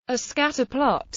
A scatterplot,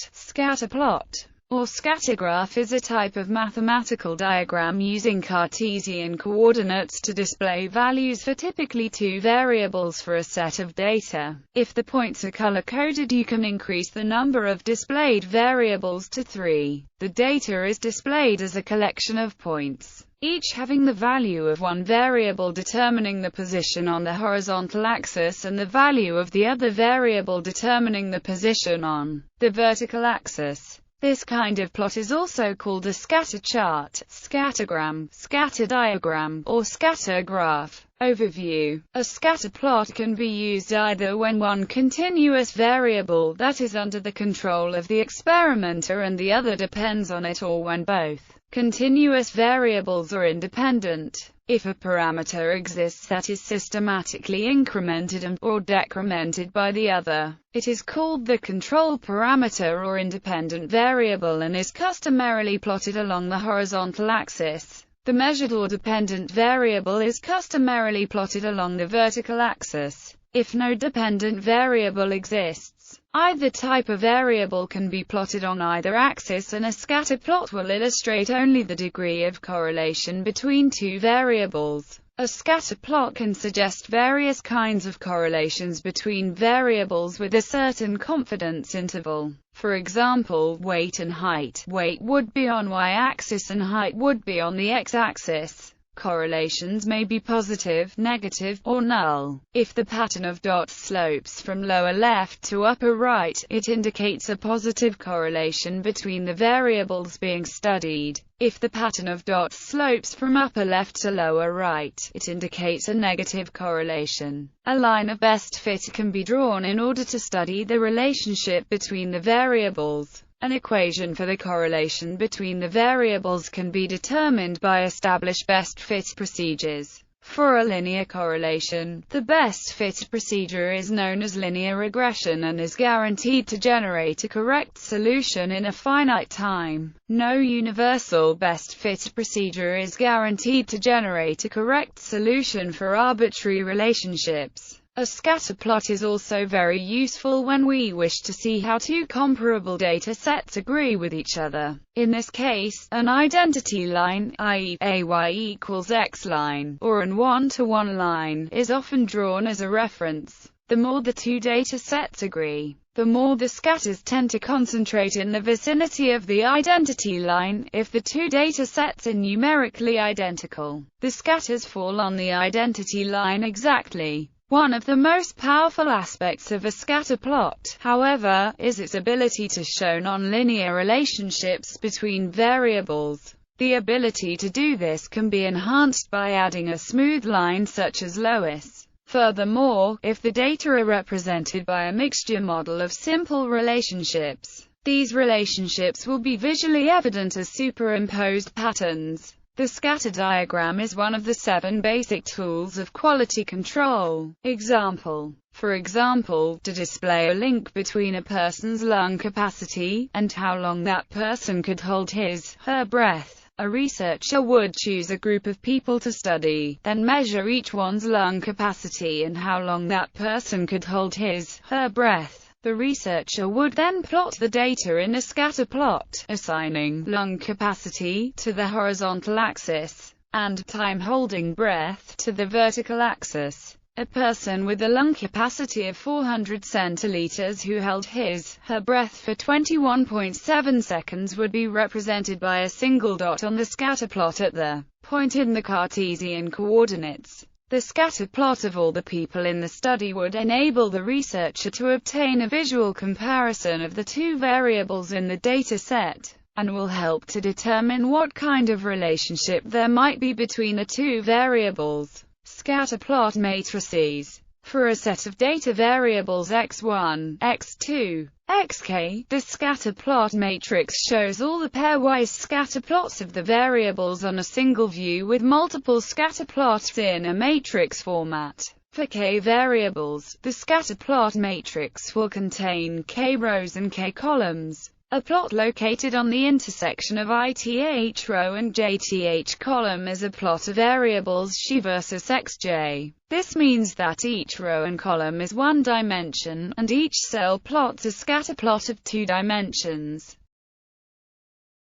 or scattergraph is a type of mathematical diagram using Cartesian coordinates to display values for typically two variables for a set of data. If the points are color-coded, you can increase the number of displayed variables to 3. The data is displayed as a collection of points, each having the value of one variable determining the position on the horizontal axis and the value of the other variable determining the position on the vertical axis. This kind of plot is also called a scatter chart, scattergram, scatter diagram, or scattergraph. Overview. A scatter plot can be used either when one continuous variable that is under the control of the experimenter and the other depends on it, or when both continuous variables are independent. If a parameter exists that is systematically incremented and/or decremented by the other, it is called the control parameter or independent variable and is customarily plotted along the horizontal axis. The measured or dependent variable is customarily plotted along the vertical axis. If no dependent variable exists, either type of variable can be plotted on either axis, and a scatter plot will illustrate only the degree of correlation between two variables. A scatter plot can suggest various kinds of correlations between variables with a certain confidence interval. For example, weight and height. Weight would be on y-axis and height would be on the x-axis. Correlations may be positive, negative, or null. If the pattern of dots slopes from lower left to upper right, it indicates a positive correlation between the variables being studied. If the pattern of dots slopes from upper left to lower right, it indicates a negative correlation. A line of best fit can be drawn in order to study the relationship between the variables. An equation for the correlation between the variables can be determined by established best fit procedures. For a linear correlation, the best fit procedure is known as linear regression and is guaranteed to generate a correct solution in a finite time. No universal best fit procedure is guaranteed to generate a correct solution for arbitrary relationships. A scatter plot is also very useful when we wish to see how two comparable data sets agree with each other. In this case, an identity line, i.e., AY equals X line, or an one-to-one line, is often drawn as a reference. The more the two data sets agree, the more the scatters tend to concentrate in the vicinity of the identity line. If the two data sets are numerically identical, the scatters fall on the identity line exactly. One of the most powerful aspects of a scatter plot, however, is its ability to show nonlinear relationships between variables. The ability to do this can be enhanced by adding a smooth line such as Loess. Furthermore, if the data are represented by a mixture model of simple relationships, these relationships will be visually evident as superimposed patterns. The scatter diagram is one of the 7 basic tools of quality control. Example. For example, to display a link between a person's lung capacity and how long that person could hold his/her breath, a researcher would choose a group of people to study, then measure each one's lung capacity and how long that person could hold his/her breath. The researcher would then plot the data in a scatter plot, assigning lung capacity to the horizontal axis and time holding breath to the vertical axis. A person with a lung capacity of 400 centiliters who held his/her breath for 21.7 seconds would be represented by a single dot on the scatter plot at the point in the Cartesian coordinates. The scatter plot of all the people in the study would enable the researcher to obtain a visual comparison of the two variables in the data set, and will help to determine what kind of relationship there might be between the two variables. Scatter plot matrices. For a set of data variables x1, x2, xk, the scatter plot matrix shows all the pairwise scatter plots of the variables on a single view with multiple scatter plots in a matrix format. For k variables, the scatter plot matrix will contain k rows and k columns. A plot located on the intersection of ith row and jth column is a plot of variables xi versus xj. This means that each row and column is one dimension, and each cell plots a scatterplot of 2 dimensions.